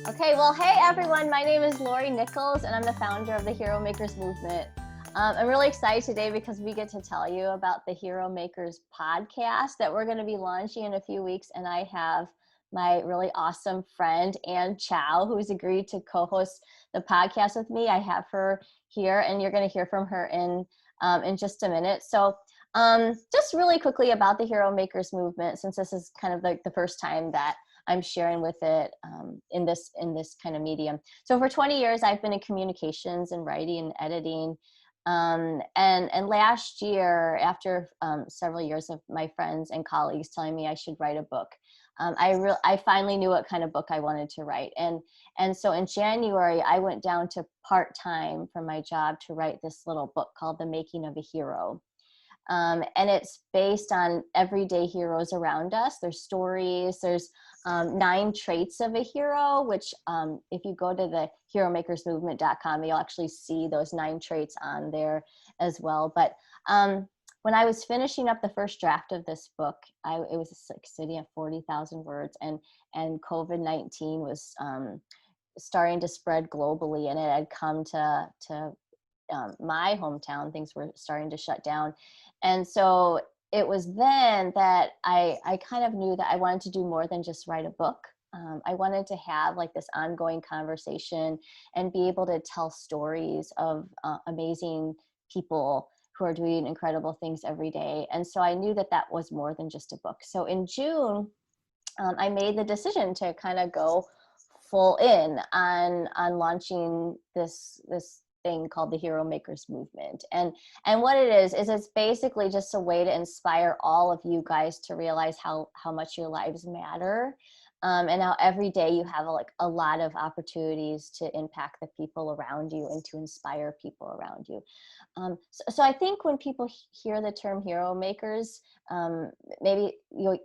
Okay, well, hey everyone, my name is Lori Nichols and I'm the founder of the Heromakers movement. I'm really excited today because we get to tell you about the Heromakers podcast that we're going to be launching in a few weeks, and I have my really awesome friend Ann Chow, who's agreed to co-host the podcast with me. I have her here and you're going to hear from her in just a minute. So just really quickly about the Heromakers movement, since this is kind of like the first time that I'm sharing with it in this kind of medium. So for 20 years, I've been in communications and writing and editing. And last year, after several years of my friends and colleagues telling me I should write a book, I finally knew what kind of book I wanted to write. And so in January, I went down to part-time from my job to write this little book called The Making of a Hero. And it's based on everyday heroes around us. There's stories, there's 9 traits of a hero, which if you go to the heromakersmovement.com, you'll actually see those 9 traits on there as well. But when I was finishing up the first draft of this book, it was like sitting at 40,000 words, and COVID-19 was starting to spread globally, and it had come to my hometown. Things were starting to shut down. And so it was then that I kind of knew that I wanted to do more than just write a book. I wanted to have like this ongoing conversation and be able to tell stories of amazing people who are doing incredible things every day. And so I knew that that was more than just a book. So in June, I made the decision to kind of go full in on launching this thing called the Heromakers movement. And what it is it's basically just a way to inspire all of you guys to realize how much your lives matter. And how every day you have a lot of opportunities to impact the people around you and to inspire people around you. So I think when people hear the term hero makers, maybe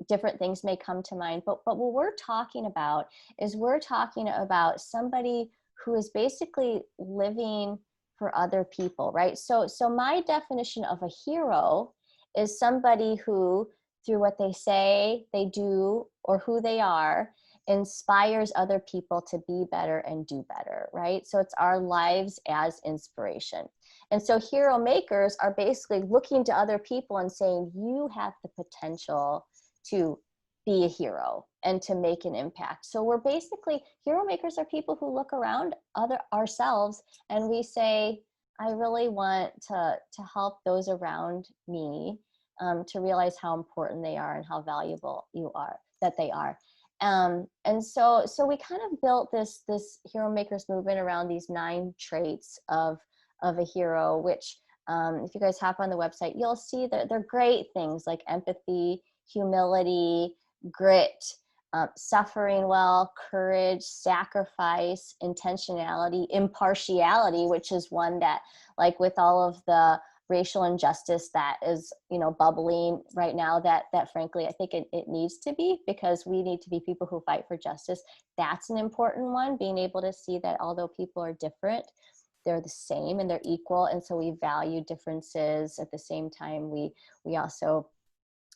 different things may come to mind, but what we're talking about is we're talking about somebody who is basically living for other people, right? So my definition of a hero is somebody who, through what they say, they do, or who they are, inspires other people to be better and do better, right? So it's our lives as inspiration. And so hero makers are basically looking to other people and saying, you have the potential to be a hero and to make an impact. So we're basically, hero makers are people who look around ourselves and we say, I really want to help those around me to realize how important they are and how valuable they are. And so we kind of built this hero makers movement around these 9 traits of a hero, which if you guys hop on the website, you'll see that they're great things like empathy, humility, grit, suffering well, courage, sacrifice, intentionality, impartiality, which is one that, like with all of the racial injustice that is, bubbling right now, that frankly, I think it needs to be, because we need to be people who fight for justice. That's an important one, being able to see that although people are different, they're the same and they're equal. And so we value differences. At the same time, we also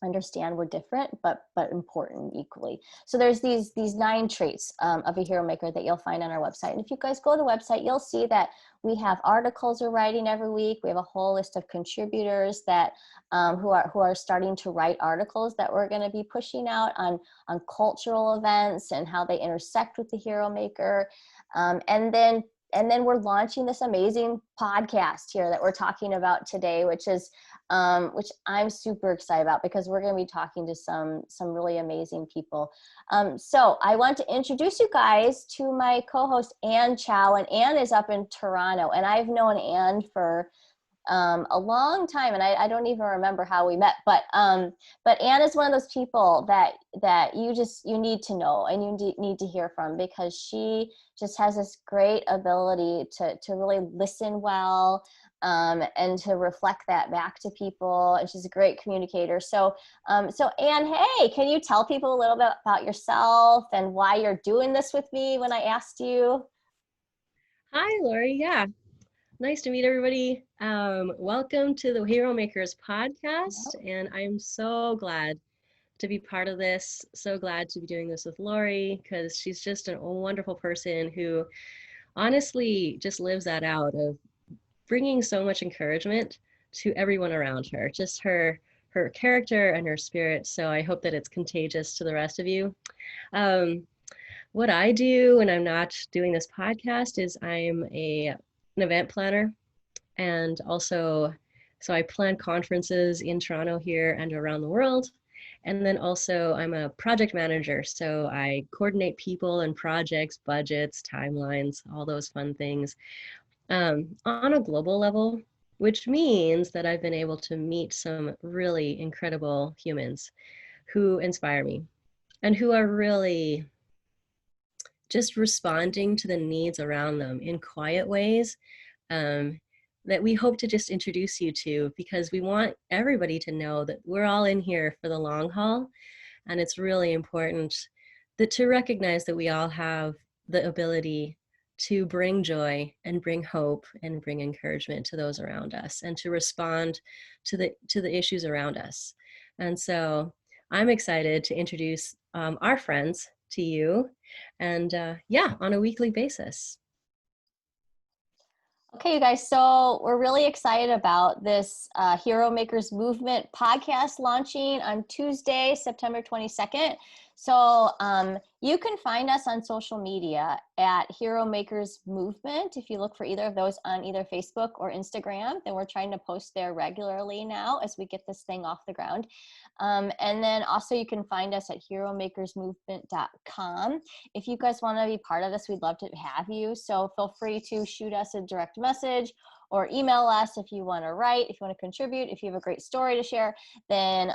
understand we're different, but important equally. So there's these 9 traits of a hero maker that you'll find on our website. And if you guys go to the website, you'll see that we have articles we're writing every week. We have a whole list of contributors that who are starting to write articles that we're going to be pushing out on cultural events and how they intersect with the hero maker. And then we're launching this amazing podcast here that we're talking about today, which I'm super excited about, because we're going to be talking to some really amazing people. So I want to introduce you guys to my co-host, Ann Chow, and Ann is up in Toronto, and I've known Ann for a long time, and I don't even remember how we met, but Ann is one of those people that you need to know and you need to hear from, because she just has this great ability to really listen well, and to reflect that back to people, and she's a great communicator. So Ann, hey, can you tell people a little bit about yourself and why you're doing this with me when I asked you? Hi, Lori. Yeah, nice to meet everybody. Welcome to the Hero Makers podcast, and I'm so glad to be part of this. So glad to be doing this with Lori because she's just a wonderful person who honestly just lives that out of bringing so much encouragement to everyone around her. Just her character and her spirit. So I hope that it's contagious to the rest of you. Um, what I do when I'm not doing this podcast is an event planner, and also so I plan conferences in Toronto here and around the world. And then also I'm a project manager, so I coordinate people and projects, budgets, timelines, all those fun things on a global level, which means that I've been able to meet some really incredible humans who inspire me and who are really just responding to the needs around them in quiet ways, um, that we hope to just introduce you to, because we want everybody to know that we're all in here for the long haul. And it's really important to recognize that we all have the ability to bring joy and bring hope and bring encouragement to those around us, and to respond to the issues around us. And so I'm excited to introduce our friends to you, and yeah, on a weekly basis. Okay, you guys, so we're really excited about this Hero Makers Movement podcast launching on Tuesday, September 22nd. So you can find us on social media at Hero Makers Movement. If you look for either of those on either Facebook or Instagram, then we're trying to post there regularly now as we get this thing off the ground. And then also you can find us at heromakersmovement.com. If you guys want to be part of this, we'd love to have you. So feel free to shoot us a direct message or email us if you want to write, if you want to contribute, if you have a great story to share, then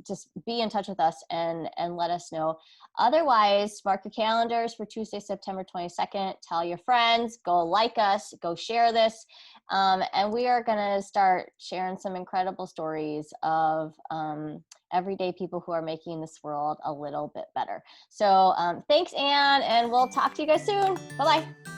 just be in touch with us and let us know. Otherwise, mark your calendars for Tuesday, September 22nd. Tell your friends, go like us, go share this. And we are going to start sharing some incredible stories of everyday people who are making this world a little bit better. So thanks, Anne, and we'll talk to you guys soon. Bye-bye.